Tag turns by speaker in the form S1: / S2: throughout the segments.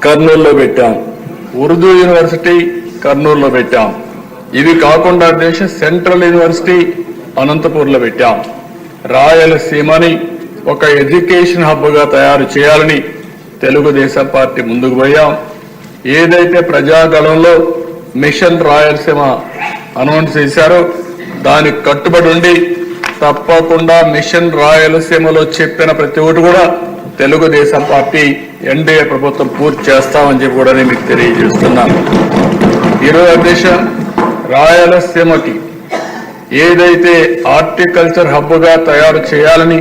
S1: కర్నూలులో పెట్టాం, ఉర్దూ యూనివర్సిటీ కర్నూలులో పెట్టాం. ఇవి కాకుండా అధ్యక్ష సెంట్రల్ యూనివర్సిటీ అనంతపూర్లో పెట్టాం. రాయలసీమని ఒక ఎడ్యుకేషన్ హబ్గా తయారు చేయాలని తెలుగుదేశం పార్టీ ముందుకు పోయాం. ఏదైతే ప్రజాగళంలో మిషన్ రాయలసీమ అనౌన్స్ చేశారో దానికి కట్టుబడి ఉండి తప్పకుండా మిషన్ రాయలసీమలో చెప్పిన ప్రతి ఒక్కటి కూడా తెలుగుదేశం పార్టీ ఎన్డీఏ ప్రభుత్వం పూర్తి చేస్తామని చెప్పి కూడా నేను మీకు తెలియజేస్తున్నాను. ఈరోజు అధ్యక్ష రాయలసీమకి ఏదైతే హార్టికల్చర్ హబ్గా తయారు చేయాలని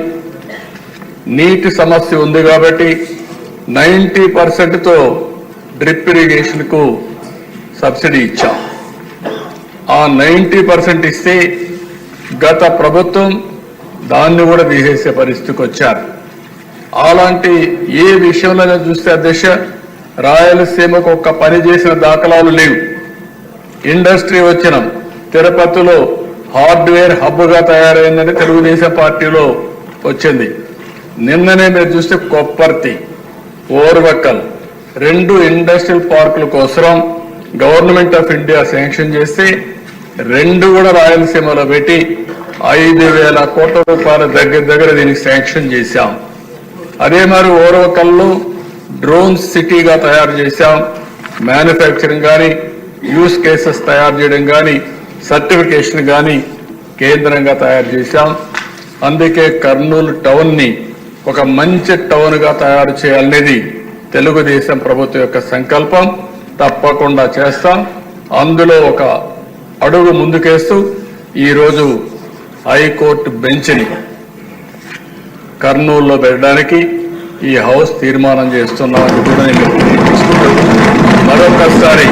S1: నీటి సమస్య ఉంది కాబట్టి 90%తో డ్రిప్ ఇరిగేషన్కు సబ్సిడీ ఇచ్చాం. ఆ 90% ఇస్తే గత ప్రభుత్వం దాన్ని కూడా తీసేసే పరిస్థితికి వచ్చారు. అలాంటి ఏ విషయంలో చూస్తే అధ్యక్ష రాయలసీమకు ఒక్క పని చేసిన దాఖలాలు లేవు. ఇండస్ట్రీ వచ్చిన తిరుపతిలో హార్డ్వేర్ హబ్గా తయారైందని తెలుగుదేశం పార్టీలో వచ్చింది. నిన్ననే మీరు చూస్తే కొప్పర్తి, ఓర్వకల్ 2 ఇండస్ట్రియల్ పార్కుల కోసం గవర్నమెంట్ ఆఫ్ ఇండియా శాంక్షన్ చేస్తే 2 కూడా రాయలసీమలో పెట్టి 5,000 కోట్ల రూపాయల దగ్గర దీనికి శాంక్షన్ చేశాం. అదే మరి ఓర్వకల్లో డ్రోన్ సిటీగా తయారు చేశాం. మ్యానుఫ్యాక్చరింగ్ కానీ యూస్ కేసెస్ తయారు చేయడం కానీ సర్టిఫికేషన్ కానీ కేంద్రంగా తయారు చేశాం. అందుకే కర్నూలు టౌన్ని ఒక మంచి టౌన్గా తయారు చేయాలనేది తెలుగుదేశం ప్రభుత్వం యొక్క సంకల్పం. తప్పకుండా చేస్తాం. అందులో ఒక అడుగు ముందుకేస్తూ ఈరోజు హైకోర్టు బెంచ్ని కర్నూలులో పెట్టడానికి ఈ హౌస్ తీర్మానం చేస్తున్నామని కూడా నేను తీసుకుంటూ మరొకసారి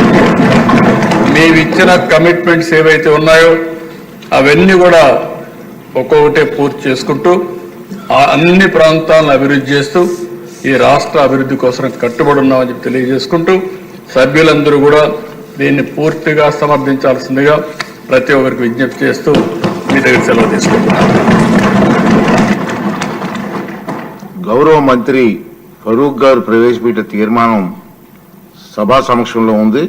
S1: మేమిచ్చిన కమిట్మెంట్స్ ఏవైతే ఉన్నాయో అవన్నీ కూడా ఒక్కొక్కటే పూర్తి చేసుకుంటూ అన్ని ప్రాంతాలను అభివృద్ధి చేస్తూ ఈ రాష్ట్ర అభివృద్ధి కోసం కట్టుబడి ఉన్నామని చెప్పి తెలియజేసుకుంటూ సభ్యులందరూ కూడా దీన్ని పూర్తిగా సమర్థించాల్సిందిగా ప్రతి ఒక్కరికి విజ్ఞప్తి చేస్తూ మీ దగ్గర సెలవు తీసుకుంటున్నాను.
S2: గౌరవ మంత్రి ఫరూక్ గారు ప్రవేశపెట్టిన తీర్మానం సభా సమక్షంలో ఉంది.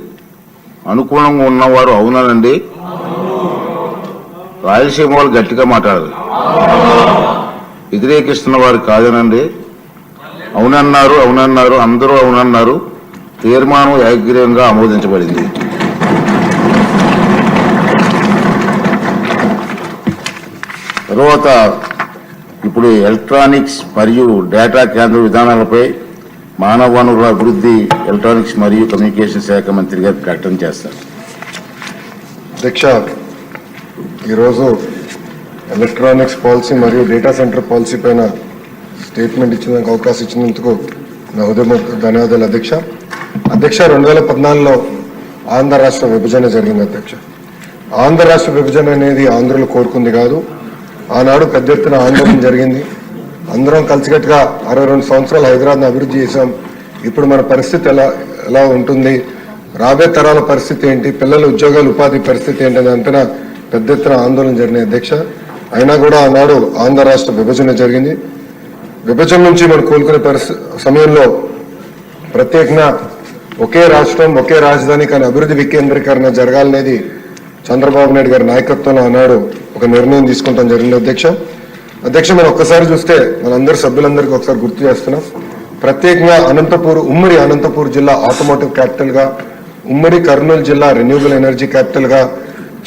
S2: అనుకూలంగా ఉన్నవారు అవునానండి, రాయలసీమ వాళ్ళు గట్టిగా మాట్లాడాలి. వ్యతిరేకిస్తున్న వారు కాదనండి. అవునన్నారు, అవునన్నారు, అందరూ అవునన్నారు. తీర్మానం ఏకగ్రీవంగా ఆమోదించబడింది. తర్వాత ఇప్పుడు ఎలక్ట్రానిక్స్ మరియు డేటా కేంద్ర విధానాలపై మానవ వనరుల అభివృద్ధి, ఎలక్ట్రానిక్స్ మరియు కమ్యూనికేషన్ శాఖ మంత్రి గారు ప్రకటన చేస్తారు.
S3: అధ్యక్ష, ఈరోజు ఎలక్ట్రానిక్స్ పాలసీ మరియు డేటా సెంటర్ పాలసీ పైన స్టేట్మెంట్ ఇచ్చినందుకు అవకాశం ఇచ్చినందుకు నా హృదయపూర్వక ధన్యవాదాలు అధ్యక్ష. అధ్యక్ష, 2014లో ఆంధ్ర రాష్ట్ర విభజన జరిగింది అధ్యక్ష. ఆంధ్ర రాష్ట్ర విభజన అనేది ఆంధ్రులు కోరుకుంది కాదు. ఆనాడు పెద్ద ఎత్తున ఆందోళన జరిగింది. అందరం కలిసికట్టుగా 62 సంవత్సరాలు హైదరాబాద్ను అభివృద్ధి చేశాం. ఇప్పుడు మన పరిస్థితి ఎలా ఉంటుంది, రాబోయే తరాల పరిస్థితి ఏంటి, పిల్లల ఉద్యోగాలు ఉపాధి పరిస్థితి ఏంటి అని అంతన పెద్ద ఎత్తున ఆందోళన జరిగినాయి అధ్యక్ష. అయినా కూడా ఆనాడు ఆంధ్ర రాష్ట్ర విభజన జరిగింది. విభజన నుంచి మనం కోలుకునే సమయంలో ప్రత్యేకంగా ఒకే రాష్ట్రం ఒకే రాజధాని కానీ అభివృద్ధి వికేంద్రీకరణ జరగాలనేది చంద్రబాబు నాయుడు గారి నాయకత్వంలో ఆనాడు ఒక నిర్ణయం తీసుకుంటాం జరిగింది అధ్యక్ష. మనం ఒక్కసారి చూస్తే మనందరి సభ్యులందరికీ ఒకసారి గుర్తు చేస్తున్నాం. ప్రత్యేకంగా ఉమ్మడి అనంతపూర్ జిల్లా ఆటోమోటివ్ క్యాపిటల్ గా, ఉమ్మడి కర్నూలు జిల్లా రెన్యూబుల్ ఎనర్జీ క్యాపిటల్ గా,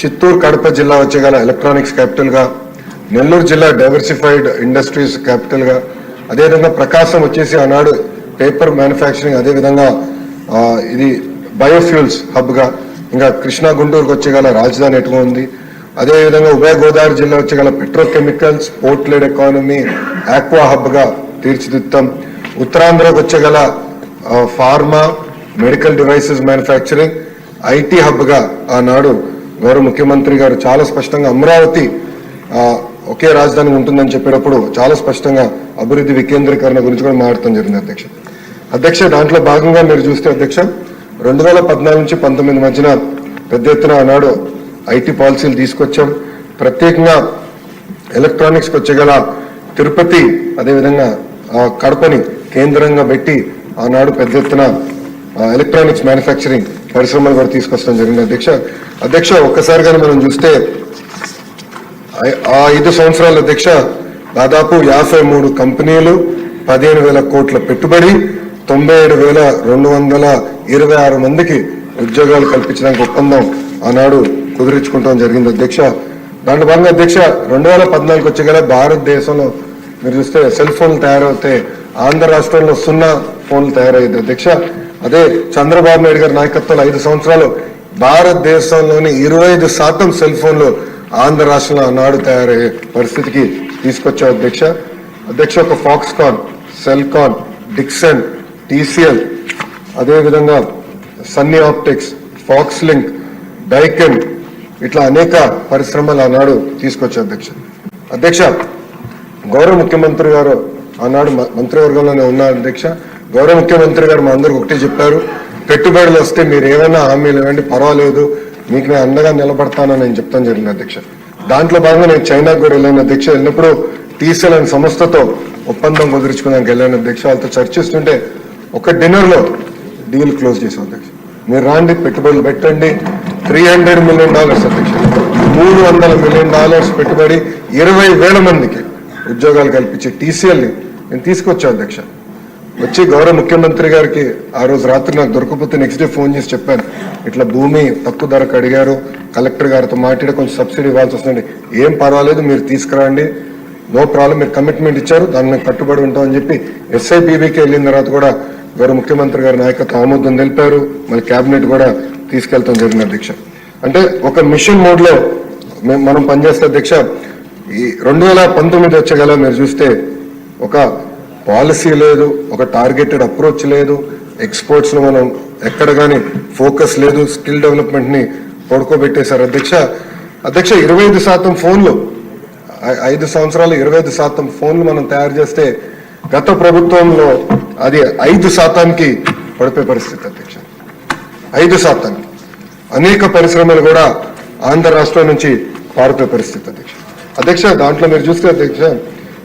S3: చిత్తూరు కడప జిల్లా వచ్చేగల ఎలక్ట్రానిక్స్ క్యాపిటల్ గా, నెల్లూరు జిల్లా డైవర్సిఫైడ్ ఇండస్ట్రీస్ క్యాపిటల్ గా, అదేవిధంగా ప్రకాశం వచ్చేసి ఆనాడు పేపర్ మ్యానుఫ్యాక్చరింగ్, అదేవిధంగా ఇది బయోఫ్యూల్స్ హబ్ గా, ఇంకా కృష్ణా గుంటూరుకు వచ్చేగల రాజధాని ఎటుగా ఉంది. అదేవిధంగా ఉభయ గోదావరి జిల్లా వచ్చేగల petrochemicals, port led economy, aqua hub గా తీర్చిదిద్దాం. ఉత్తరాంధ్రకు వచ్చేగల pharma, medical devices manufacturing, IT hub గా ఆనాడు గౌరవ ముఖ్యమంత్రి గారు చాలా స్పష్టంగా అమరావతి ఒకే రాజధాని ఉంటుందని చెప్పేటప్పుడు చాలా స్పష్టంగా అభివృద్ధి వికేంద్రీకరణ గురించి కూడా మాట్లాడటం జరిగింది అధ్యక్ష. దాంట్లో భాగంగా మీరు చూస్తే అధ్యక్ష 2014 నుంచి 19 మధ్యన పెద్ద ఎత్తున ఆనాడు ఐటీ పాలసీలు తీసుకొచ్చాం. ప్రత్యేకంగా ఎలక్ట్రానిక్స్కి వచ్చేగల తిరుపతి, అదేవిధంగా కడపని కేంద్రంగా పెట్టి ఆనాడు పెద్ద ఎత్తున ఎలక్ట్రానిక్స్ మ్యానుఫ్యాక్చరింగ్ పరిశ్రమలు కూడా తీసుకొస్తాం జరిగింది అధ్యక్ష ఒక్కసారి కానీ మనం చూస్తే ఆ 5 సంవత్సరాల అధ్యక్ష దాదాపు 53 కంపెనీలు 15,000 కోట్ల పెట్టుబడి 97,226 మందికి ఉద్యోగాలు కల్పించడానికి ఒప్పందం ఆనాడు కుదిరించుకుంటాం జరిగింది అధ్యక్ష. దాంట్లో భాగంగా అధ్యక్ష 2014 వచ్చే గల భారతదేశంలో మీరు చూస్తే సెల్ ఫోన్లు తయారవుతే ఆంధ్ర రాష్ట్రంలో 0 ఫోన్లు తయారయ్యేది అధ్యక్ష. అదే చంద్రబాబు నాయుడు గారి నాయకత్వంలో 5 సంవత్సరాలు భారతదేశంలోని 25% సెల్ ఫోన్లు ఆంధ్ర రాష్ట్రంలో ఆనాడు తయారయ్యే పరిస్థితికి తీసుకొచ్చారు అధ్యక్ష ఒక ఫాక్స్కాన్, సెల్కాన్, డిక్సన్, టీసీఎల్, అదేవిధంగా Sunny optics, pox link, Daikin ఇట్లా అనేక పరిశ్రమలు ఆనాడు తీసుకొచ్చారు అధ్యక్ష గౌరవ ముఖ్యమంత్రి గారు ఆనాడు మంత్రివర్గంలోనే ఉన్నారు అధ్యక్ష. గౌరవ ముఖ్యమంత్రి గారు మా అందరికి ఒకటే చెప్పారు, పెట్టుబడులు వస్తే మీరు ఏమైనా హామీలు ఇవ్వండి పర్వాలేదు, మీకు నేను అండగా నిలబడతానని నేను చెప్తాను జరిగింది అధ్యక్ష. దాంట్లో భాగంగా నేను చైనాకు కూడా వెళ్ళాను అధ్యక్ష. వెళ్ళినప్పుడు టీసీఎల్ అనే సంస్థతో ఒప్పందం కుదుర్చుకోవడానికి వెళ్ళాను అధ్యక్ష. వాళ్ళతో చర్చిస్తుంటే ఒక డిన్నర్లో డీల్ క్లోజ్ చేసాం అధ్యక్ష. మీరు రాండి, పెట్టుబడులు పెట్టండి, $300 మిలియన్ అధ్యక్ష, $300 మిలియన్ పెట్టుబడి 20,000 మందికి ఉద్యోగాలు కల్పించే టీసీఎల్ని నేను తీసుకొచ్చా అధ్యక్ష. వచ్చి గౌరవ ముఖ్యమంత్రి గారికి ఆ రోజు రాత్రి నాకు దొరకకపోతే నెక్స్ట్ డే ఫోన్ చేసి చెప్పాను, ఇట్లా భూమి తక్కువ ధరకు అడిగారు, కలెక్టర్ గారితో మాట్లాడి కొంచెం సబ్సిడీ ఇవ్వాల్సి వస్తుంది, ఏం పర్వాలేదు మీరు తీసుకురండి, నో ప్రాబ్లం, మీరు కమిట్మెంట్ ఇచ్చారు దాని మీద కట్టుబడి ఉంటామని చెప్పి SIPBకి వెళ్ళిన తర్వాత కూడా గౌరవ ముఖ్యమంత్రి గారి నాయకత్వం ఆమోదం తెలిపారు. మళ్ళీ కేబినెట్ కూడా తీసుకెళ్తాం జరిగింది అధ్యక్ష. అంటే ఒక మిషన్ మోడ్ లో మనం పనిచేస్తే అధ్యక్ష ఈ 2019 వచ్చేగల మీరు చూస్తే ఒక పాలసీ లేదు, ఒక టార్గెటెడ్ అప్రోచ్ లేదు, ఎక్స్పోర్ట్స్ లో మనం ఎక్కడ కానీ ఫోకస్ లేదు, స్కిల్ డెవలప్మెంట్ ని పడుకోబెట్టేశారు అధ్యక్ష. 25% ఫోన్లు 5 సంవత్సరాలు 25% ఫోన్లు మనం తయారు చేస్తే గత ప్రభుత్వంలో అది 5%కి పడిపోయే పరిస్థితి అధ్యక్ష. 5% అనేక పరిశ్రమలు కూడా ఆంధ్ర రాష్ట్రం నుంచి పారిపోయే పరిస్థితి అధ్యక్ష. దాంట్లో మీరు చూస్తే అధ్యక్ష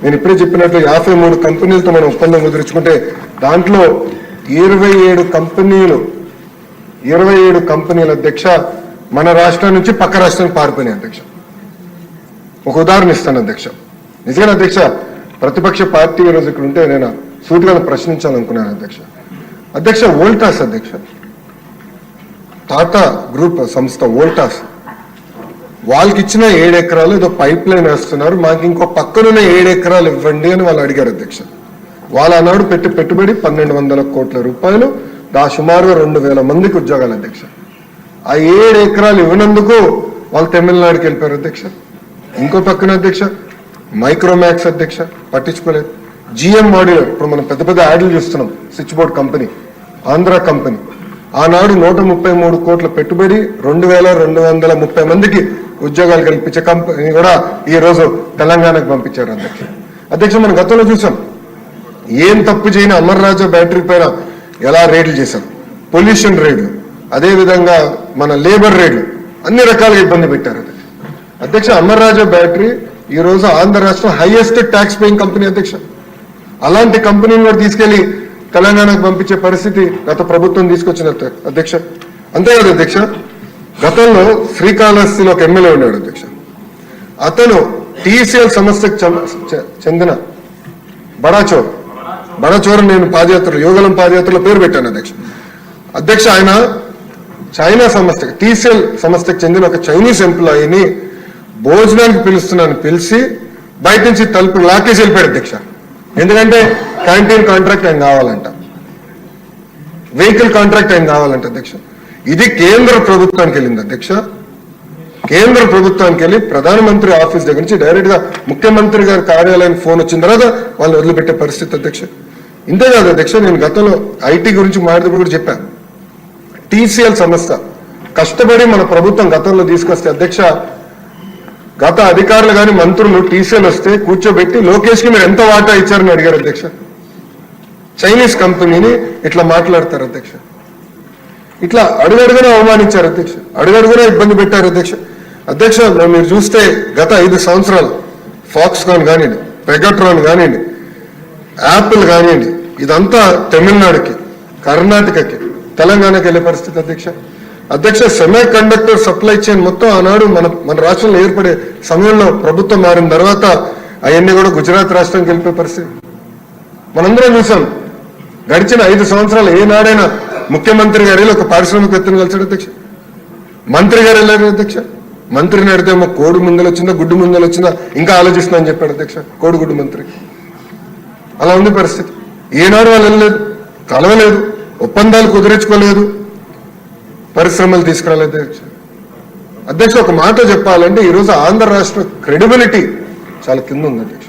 S3: నేను ఇప్పుడే చెప్పినట్లు 53 కంపెనీలతో మనం ఒప్పందం కుదుర్చుకుంటే దాంట్లో 27 కంపెనీలు అధ్యక్ష మన రాష్ట్రం నుంచి పక్క రాష్ట్రానికి పారిపోయినాయి అధ్యక్ష. ఒక ఉదాహరణ ఇస్తాను అధ్యక్ష. నిజంగా అధ్యక్ష ప్రతిపక్ష పార్టీ ఈరోజు ఇక్కడ ఉంటే నేను సూటిగా ప్రశ్నించాలనుకున్నాను అధ్యక్ష. వోల్టాస్ అధ్యక్ష, టాటా గ్రూప్ సంస్థ వోల్టాస్, వాళ్ళకి ఇచ్చిన 7 ఎకరాలు ఏదో పైప్ లైన్ వేస్తున్నారు, మాకు ఇంకో పక్కనున్న 7 ఎకరాలు ఇవ్వండి అని వాళ్ళు అడిగారు అధ్యక్ష. వాళ్ళ నాడు పెట్టుబడి 1,200 కోట్ల రూపాయలు, సుమారుగా 2,000 మందికి ఉద్యోగాలు అధ్యక్ష. ఆ 7 ఎకరాలు ఇవ్వనందుకు వాళ్ళు తమిళనాడుకి వెళ్ళిపోయారు అధ్యక్ష. ఇంకో పక్కన అధ్యక్ష మైక్రోమాక్స్ అధ్యక్ష పట్టించుకోలేదు. GM మాడ్యులర్, ఇప్పుడు మనం పెద్ద పెద్ద యాడ్లు చూస్తున్నాం, switch board company, Andhra company, ఆనాడు 133 కోట్ల పెట్టుబడి 2,230 మందికి ఉద్యోగాలు కల్పించే కంపెనీ కూడా ఈ రోజు తెలంగాణకు పంపించారు అధ్యక్ష. మనం గతంలో చూసాం ఏం తప్పు చేయని అమర్ రాజా బ్యాటరీ పైన ఎలా రేట్లు చేశాం, పొల్యూషన్ రేట్లు, అదేవిధంగా మన లేబర్ రేట్లు, అన్ని రకాలుగా ఇబ్బంది పెట్టారు అధ్యక్ష. అమర్ రాజా బ్యాటరీ ఈ రోజు ఆంధ్ర రాష్ట్రం హైయెస్ట్ ట్యాక్స్ పేయింగ్ కంపెనీ అధ్యక్ష. అలాంటి కంపెనీని కూడా తీసుకెళ్లి తెలంగాణకు పంపించే పరిస్థితి గత ప్రభుత్వం తీసుకొచ్చిన అధ్యక్ష. అంతేకాదు అధ్యక్ష, గతంలో శ్రీకాళహస్తిలో ఒక ఎమ్మెల్యే ఉన్నాడు అధ్యక్ష. అతను TCL సంస్థకు చెందిన బడాచోర్ నేను యోగలం పాదయాత్రలో పేరు పెట్టాను అధ్యక్ష. ఆయన చైనా సంస్థ TCL సంస్థకు చెందిన ఒక చైనీస్ ఎంప్లాయీని భోజనానికి పిలిచి బయట నుంచి తలుపు లాకేసి వెళ్ళిపోయాడు అధ్యక్ష. ఎందుకంటే క్యాంటీన్ కాంట్రాక్ట్ ఆయన కావాలంట, వెహికల్ కాంట్రాక్ట్ ఆయన కావాలంట అధ్యక్ష. ఇది కేంద్ర ప్రభుత్వానికి వెళ్ళింది అధ్యక్ష. కేంద్ర ప్రభుత్వానికి వెళ్ళి ప్రధానమంత్రి ఆఫీస్ దగ్గర నుంచి డైరెక్ట్ గా ముఖ్యమంత్రి గారి కార్యాలయానికి ఫోన్ వచ్చిన తర్వాత వాళ్ళు వదిలిపెట్టే పరిస్థితి అధ్యక్ష. ఇంతేకాదు అధ్యక్ష, నేను గతంలో IT గురించి మాట్లాడేటప్పుడు కూడా చెప్పాను. TCL సంస్థ కష్టపడి మన ప్రభుత్వం గతంలో తీసుకొస్తే అధ్యక్ష, గత అధికారులు కానీ మంత్రులు TCL వస్తే కూర్చోబెట్టి లోకేష్కి మీరు ఎంత వాటా ఇచ్చారని అడిగారు అధ్యక్ష. చైనీస్ కంపెనీని ఇట్లా మాట్లాడతారు అధ్యక్ష. ఇట్లా అడుగడుగునా అవమానించారు అధ్యక్ష, అడుగడుగునా ఇబ్బంది పెట్టారు అధ్యక్ష. మీరు చూస్తే గత 5 సంవత్సరాలు ఫాక్స్కాన్ కానివ్వండి, పెగట్రాన్ కానివ్వండి, యాపిల్ కానివ్వండి, ఇదంతా తమిళనాడుకి, కర్ణాటకకి, తెలంగాణకి వెళ్ళే పరిస్థితి అధ్యక్ష సెమీ కండక్టర్ సప్లై చైన్ మొత్తం ఆనాడు మన రాష్ట్రంలో ఏర్పడే సమయంలో ప్రభుత్వం మారిన తర్వాత అవన్నీ కూడా గుజరాత్ రాష్ట్రానికి వెళ్ళిపోయే పరిస్థితి మనందరం చూసాం. గడిచిన 5 సంవత్సరాలు ఏనాడైనా ముఖ్యమంత్రి గారు ఒక పారిశ్రామికవేత్తను కలిసాడు అధ్యక్ష, మంత్రి గారు వెళ్ళారు అధ్యక్ష. మంత్రిని అడిగితే కోడి ముందలు వచ్చిందా గుడ్డు ముందలు వచ్చిందా ఇంకా ఆలోచిస్తున్నా అని చెప్పాడు అధ్యక్ష, కోడిగుడ్డు మంత్రి. అలా ఉంది పరిస్థితి. ఏనాడు వాళ్ళు వెళ్ళలేదు, కలవలేదు, ఒప్పందాలు కుదిరించుకోలేదు, పరిశ్రమలు తీసుకురాలేదు అధ్యక్ష. ఒక మాట చెప్పాలంటే ఈరోజు ఆంధ్ర రాష్ట్ర క్రెడిబిలిటీ చాలా కింద ఉంది అధ్యక్ష.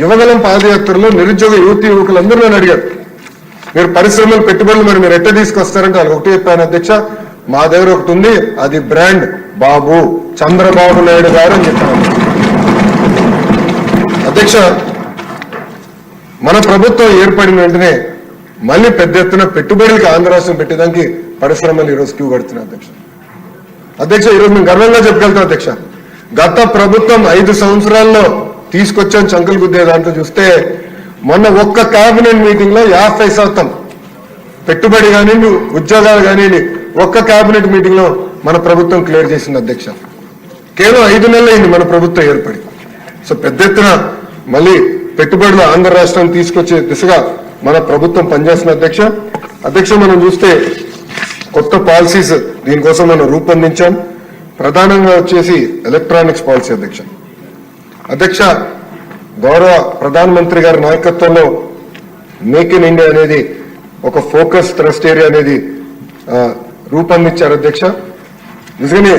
S3: యువగలం పాదయాత్రలో నిరుద్యోగ యువకులందరూ నన్ను అడిగారు, మీరు పరిశ్రమలు పెట్టుబడులు మీరు ఎట్ట తీసుకొస్తారంటే వాళ్ళు ఒకటి చెప్పాను అధ్యక్ష, మా దగ్గర ఒకటి ఉంది, అది బ్రాండ్ బాబు చంద్రబాబు నాయుడు గారు అని చెప్పాను అధ్యక్ష. మన ప్రభుత్వం ఏర్పడిన వెంటనే మళ్ళీ పెద్ద ఎత్తున పెట్టుబడులకి ఆంధ్ర రాష్ట్రం పెట్టేదానికి పరిశ్రమలు ఈరోజు క్యూ కడుతున్నాయి అధ్యక్ష. ఈరోజు మేము గర్వంగా చెప్పగలుగుతాం అధ్యక్ష, గత ప్రభుత్వం 5 సంవత్సరాల్లో తీసుకొచ్చాను చంకలు గుద్దే దాంట్లో చూస్తే మొన్న ఒక్క కేబినెట్ మీటింగ్ లో 50% పెట్టుబడి కానీ ఉద్యోగాలు కానీ ఒక్క కేబినెట్ మీటింగ్ లో మన ప్రభుత్వం క్లియర్ చేసింది అధ్యక్ష. కేవలం 5 నెలలు అయింది మన ప్రభుత్వం ఏర్పడి. సో పెద్ద ఎత్తున మళ్ళీ పెట్టుబడులు ఆంధ్ర రాష్ట్రాన్ని తీసుకొచ్చే దిశగా మన ప్రభుత్వం పనిచేస్తున్న అధ్యక్ష. మనం చూస్తే కొత్త పాలసీస్ దీనికోసం మనం రూపొందించాం. ప్రధానంగా వచ్చేసి ఎలక్ట్రానిక్స్ పాలసీ అధ్యక్ష. గౌరవ ప్రధానమంత్రి గారి నాయకత్వంలో మేక్ ఇన్ ఇండియా అనేది ఒక ఫోకస్ థ్రస్ట్ ఏరియా అనేది రూపొందించారు అధ్యక్ష. నిజంగానే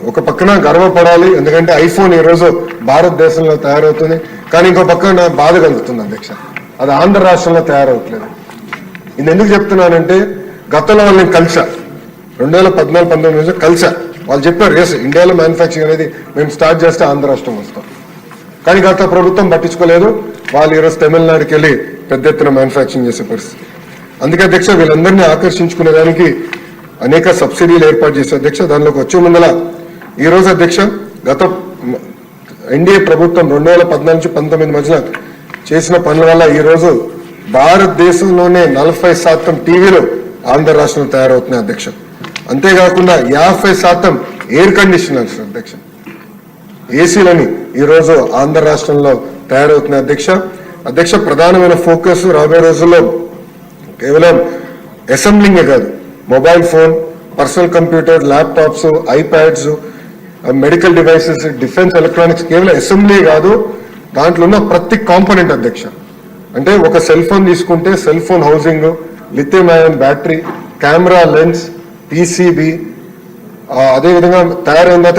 S3: ఒక పక్కన గర్వపడాలి, ఎందుకంటే ఐఫోన్ ఈ రోజు భారతదేశంలో తయారవుతుంది. కానీ ఇంకో పక్కన బాధ కలుగుతుంది అధ్యక్ష, అది ఆంధ్ర రాష్ట్రంలో తయారవట్లేదు. ఇది ఎందుకు చెప్తున్నానంటే గతంలో వాళ్ళని కలిసా 2014-19 కలిసా, వాళ్ళు చెప్పారు ఎస్ ఇండియాలో మ్యానుఫ్యాక్చరింగ్ అనేది మేము స్టార్ట్ చేస్తే ఆంధ్ర రాష్ట్రం వస్తాం. కానీ గత ప్రభుత్వం పట్టించుకోలేదు. వాళ్ళు ఈరోజు తమిళనాడుకి వెళ్ళి పెద్ద ఎత్తున మ్యానుఫ్యాక్చరింగ్ చేసే పరిస్థితి. అందుకే అధ్యక్ష వీళ్ళందరినీ ఆకర్షించుకునే దానికి అనేక సబ్సిడీలు ఏర్పాటు చేసే అధ్యక్ష. దానిలోకి వచ్చే ముందల ఈరోజు అధ్యక్ష గత ఎన్డీఏ ప్రభుత్వం 2014-19 మధ్యన చేసిన పనుల వల్ల ఈరోజు భారతదేశంలోనే 40% టీవీలు ఆంధ్ర రాష్ట్రంలో తయారవుతున్నాయి అధ్యక్ష. అంతేకాకుండా 50% ఎయిర్ కండిషనర్స్ ఏసీలని ఈరోజు ఆంధ్ర రాష్ట్రంలో తయారవుతున్నాయి అధ్యక్ష. ప్రధానమైన ఫోకస్ రాబోయే రోజుల్లో కేవలం అసెంబ్లింగే కాదు, mobile phone, personal computer, laptops, iPads, medical devices, defence electronics, కేవలం అసెంబ్లీ కాదు, దాంట్లో ఉన్న ప్రతి కాంపోనెంట్ అధ్యక్ష. అంటే ఒక సెల్ ఫోన్ తీసుకుంటే cell phone housing, lithium ion battery, camera lens, PCB, అదేవిధంగా తయారైన